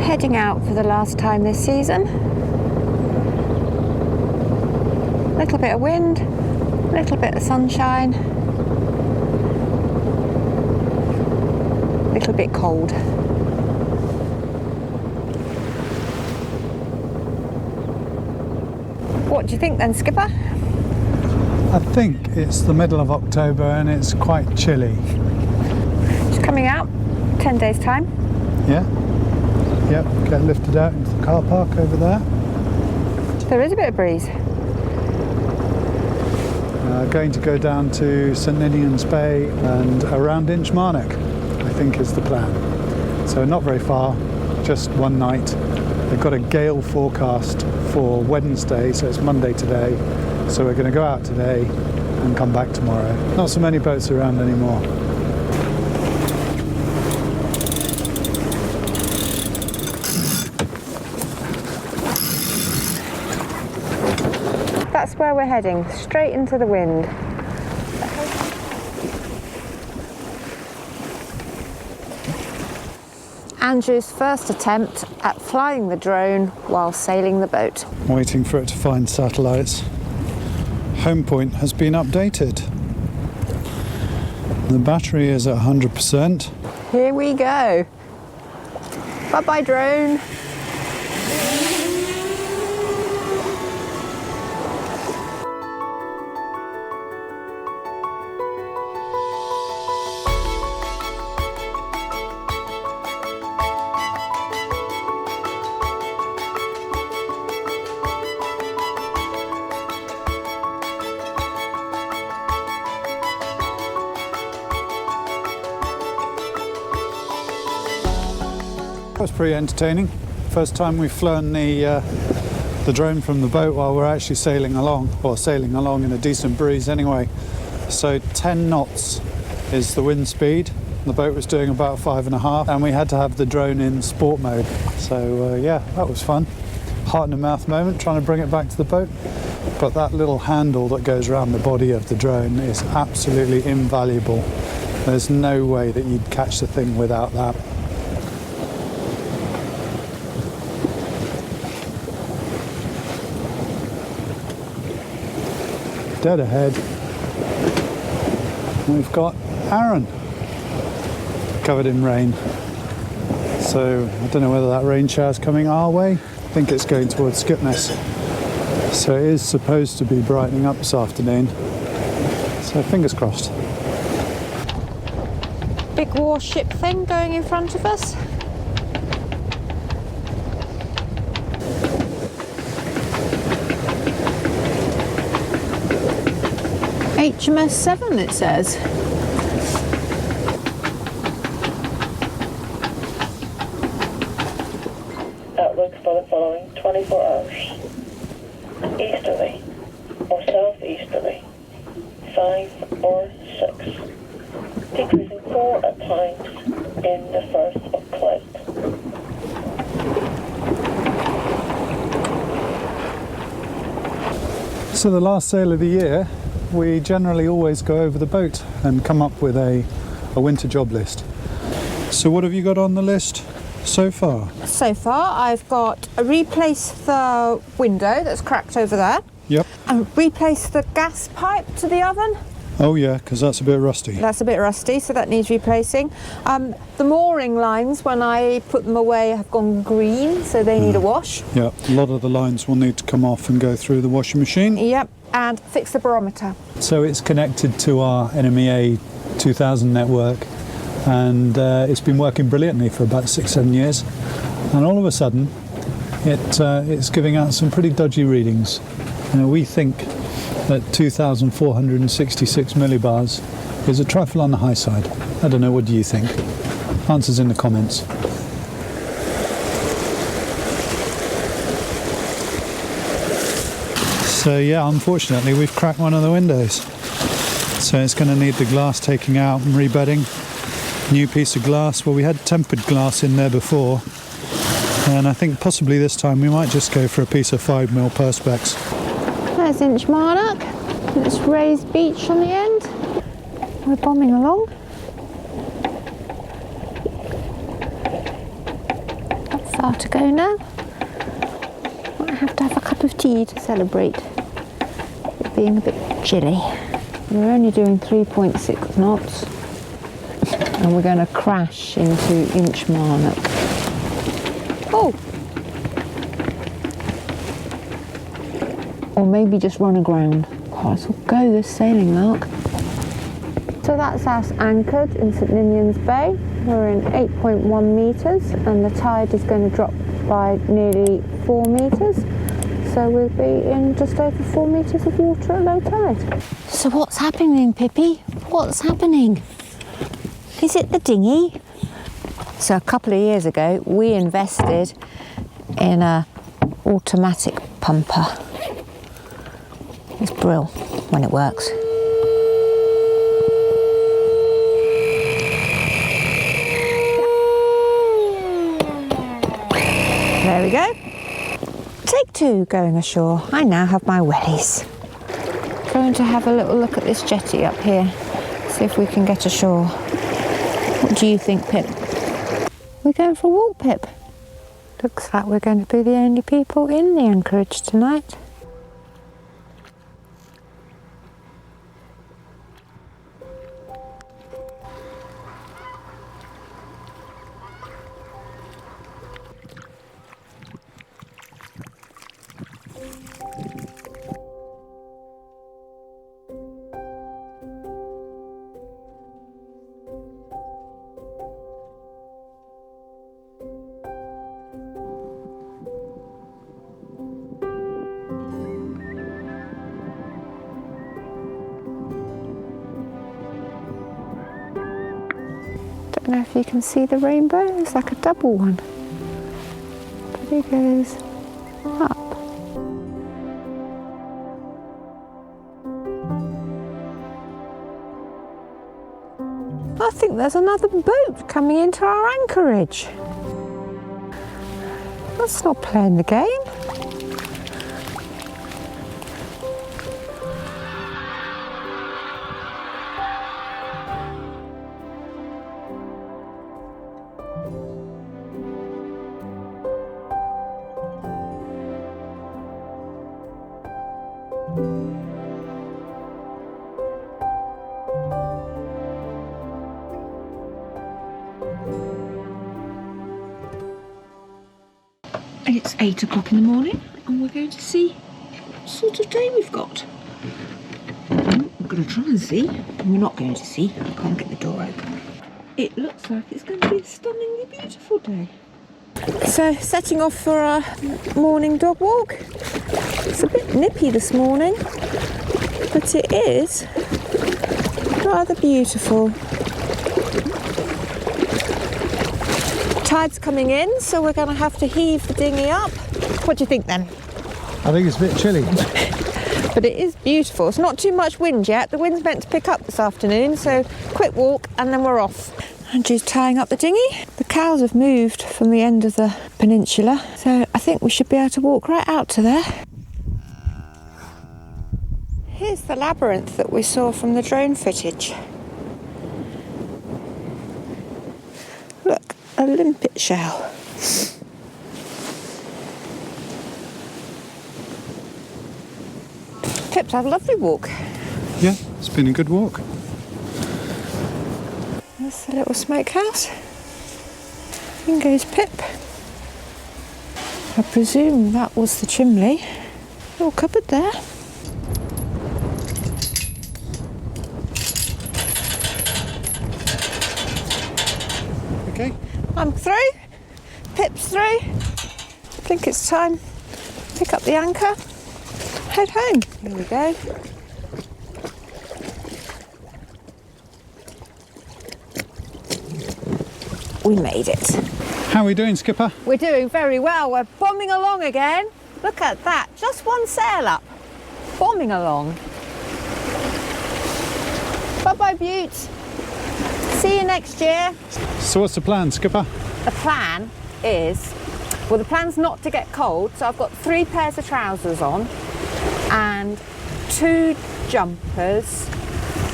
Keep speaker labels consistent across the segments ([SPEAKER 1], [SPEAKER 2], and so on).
[SPEAKER 1] Heading out for the last time this season. Little bit of wind, little bit of sunshine, little bit cold. What do you think then, Skipper?
[SPEAKER 2] I think it's the middle of October and it's quite chilly.
[SPEAKER 1] It's coming out 10 days time.
[SPEAKER 2] Yeah? Yep, get lifted out into the car park over there.
[SPEAKER 1] There is a bit of breeze.
[SPEAKER 2] Going to go down to St Ninian's Bay and around Inchmarnock, I think is the plan. So not very far, just one night. They've got a gale forecast for Wednesday, so it's Monday today. So we're going to go out today and come back tomorrow. Not so many boats around anymore.
[SPEAKER 1] That's where we're heading, straight into the wind. Andrew's first attempt at flying the drone while sailing the boat.
[SPEAKER 2] Waiting for it to find satellites. Home point has been updated. The battery is at 100%.
[SPEAKER 1] Here we go. Bye-bye, drone.
[SPEAKER 2] That was pretty entertaining. First time we've flown the drone from the boat while we're actually sailing along, or sailing along in a decent breeze anyway. So 10 knots is the wind speed. The boat was doing about 5.5, and we had to have the drone in sport mode. So yeah, that was fun. Heart in the mouth moment, trying to bring it back to the boat. But that little handle that goes around the body of the drone is absolutely invaluable. There's no way that you'd catch the thing without that. Dead ahead, we've got Arran, covered in rain. So I don't know whether that rain shower's coming our way. I think it's going towards Skipness. So it is supposed to be brightening up this afternoon. So fingers crossed.
[SPEAKER 1] Big warship thing going in front of us. HMS 7 it says.
[SPEAKER 3] Outlook for the following 24 hours. Easterly or southeasterly, 5 or 6. Decreasing 4 at times in the Firth of Clyde.
[SPEAKER 2] So the last sail of the year, we generally always go over the boat and come up with a winter job list. So what have you got on the list so far?
[SPEAKER 1] So far I've got replace the window that's cracked over there.
[SPEAKER 2] Yep.
[SPEAKER 1] And replace the gas pipe to the oven.
[SPEAKER 2] Oh yeah, because that's a bit rusty.
[SPEAKER 1] That's a bit rusty, so that needs replacing. The mooring lines, when I put them away, have gone green, so they need a wash.
[SPEAKER 2] Yeah, a lot of the lines will need to come off and go through the washing machine.
[SPEAKER 1] Yep, and fix the barometer.
[SPEAKER 2] So it's connected to our NMEA 2000 network, and it's been working brilliantly for about 6-7 years. And all of a sudden, it's giving out some pretty dodgy readings. We think that 2,466 millibars is a trifle on the high side. I don't know, what do you think? Answers in the comments. So yeah, unfortunately we've cracked one of the windows. So it's going to need the glass taking out and rebedding. New piece of glass. Well, we had tempered glass in there before, and I think possibly this time we might just go for a piece of 5mm Perspex.
[SPEAKER 1] There's Inchmarnock. It's raised beach on the end. We're bombing along. That's bar to go now. Might have to have a cup of tea to celebrate it being a bit chilly. We're only doing 3.6 knots and we're going to crash into Inchmarnock. Oh! Or maybe just run aground. Oh, this will go, this sailing mark. So that's us anchored in St Ninian's Bay. We're in 8.1 metres and the tide is going to drop by nearly 4 metres. So we'll be in just over 4 metres of water at low tide. So what's happening, Pippi? What's happening? Is it the dinghy? So a couple of years ago we invested in a automatic pumper. It's brilliant when it works. There we go. Take 2 going ashore. I now have my wellies. Going to have a little look at this jetty up here. See if we can get ashore. What do you think, Pip? We're going for a walk, Pip. Looks like we're going to be the only people in the anchorage tonight. I don't know if you can see the rainbow, it's like a double one. But it goes up. I think there's another boat coming into our anchorage. That's not playing the game. It's 8 o'clock in the morning and we're going to see what sort of day we've got. We're going to try and see. We're not going to see. I can't get the door open. It looks like it's going to be a stunningly beautiful day. So, setting off for our morning dog walk. It's a bit nippy this morning, but it is rather beautiful. Tide's coming in, so we're going to have to heave the dinghy up. What do you think then?
[SPEAKER 2] I think it's a bit chilly.
[SPEAKER 1] But it is beautiful. It's not too much wind yet. The wind's meant to pick up this afternoon, so quick walk and then we're off. Andrew's tying up the dinghy. The cows have moved from the end of the peninsula, so I think we should be able to walk right out to there. Here's the labyrinth that we saw from the drone footage. Look, a limpet shell. Pip's had a lovely walk.
[SPEAKER 2] Yeah, it's been a good walk.
[SPEAKER 1] That's the little smokehouse. In goes Pip. I presume that was the chimney. Little cupboard there.
[SPEAKER 2] Okay.
[SPEAKER 1] I'm through. Pip's through. I think it's time to pick up the anchor. Head home. Here we go. We made it.
[SPEAKER 2] How are we doing, Skipper?
[SPEAKER 1] We're doing very well. We're bombing along again. Look at that. Just one sail up. Bombing along. Bye-bye, Butte. See you next year.
[SPEAKER 2] So what's the plan, Skipper?
[SPEAKER 1] The plan is, well, the plan's not to get cold, so I've got 3 pairs of trousers on and 2 jumpers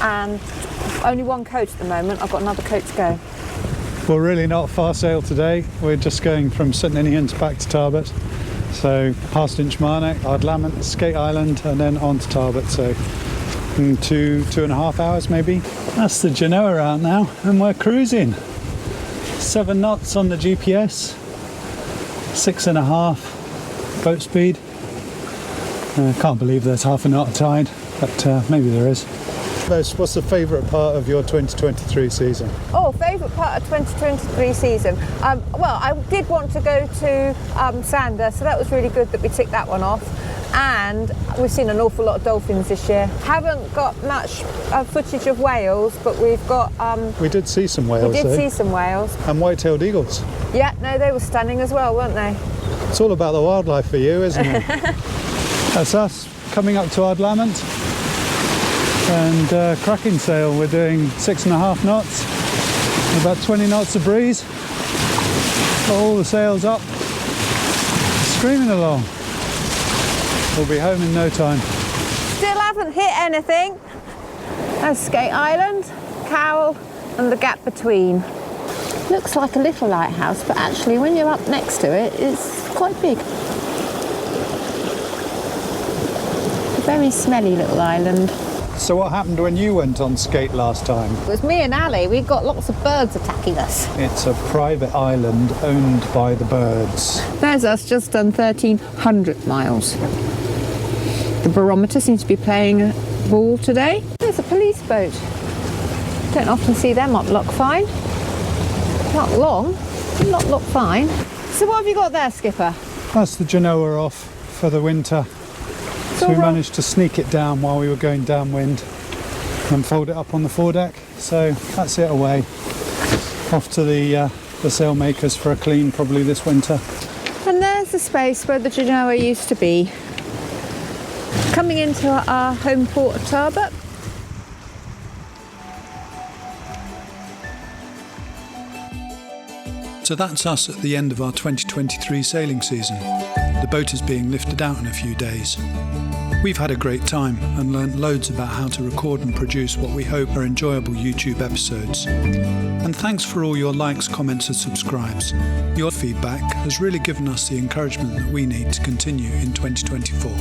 [SPEAKER 1] and only 1 coat at the moment. I've got another coat to go.
[SPEAKER 2] We're really not a fast sail today. We're just going from St Ninians back to Tarbert. So past Inchmarnock, Ardlamont, Skate Island, and then on to Tarbert. So 2.5 hours maybe. That's the Genoa out now, and we're cruising. 7 knots on the GPS, 6.5 boat speed. I can't believe there's half a knot of tide, but maybe there is. What's the favourite part of your 2023 season?
[SPEAKER 1] Oh, favourite part of 2023 season? Well, I did want to go to Sander, so that was really good that we ticked that one off. And we've seen an awful lot of dolphins this year. Haven't got much footage of whales, but we've got...
[SPEAKER 2] we did see some whales,
[SPEAKER 1] We did see some whales.
[SPEAKER 2] And white-tailed eagles.
[SPEAKER 1] Yeah, no, they were stunning as well, weren't they?
[SPEAKER 2] It's all about the wildlife for you, isn't it? That's us coming up to Ardlamont. And cracking sail, we're doing 6.5 knots, about 20 knots of breeze. Got all the sails up, screaming along. We'll be home in no time.
[SPEAKER 1] Still haven't hit anything. There's Skate Island, Cowell and the gap between. Looks like a little lighthouse, but actually when you're up next to it, it's quite big. A very smelly little island.
[SPEAKER 2] So what happened when you went on skate last time?
[SPEAKER 1] It was me and Ali. We got lots of birds attacking us.
[SPEAKER 2] It's a private island owned by the birds.
[SPEAKER 1] There's us, just done 1,300 miles. The barometer seems to be playing ball today. There's a police boat. Don't often see them up Loch Fyne. Not long, not Loch Fyne. So what have you got there, Skipper?
[SPEAKER 2] That's the Genoa off for the winter. So we managed to sneak it down while we were going downwind and fold it up on the foredeck. So that's it away. Off to the sailmakers for a clean probably this winter.
[SPEAKER 1] And there's the space where the Genoa used to be. Coming into our home port of Tarbert.
[SPEAKER 2] So that's us at the end of our 2023 sailing season. The boat is being lifted out in a few days. We've had a great time and learnt loads about how to record and produce what we hope are enjoyable YouTube episodes. And thanks for all your likes, comments and subscribes. Your feedback has really given us the encouragement that we need to continue in 2024.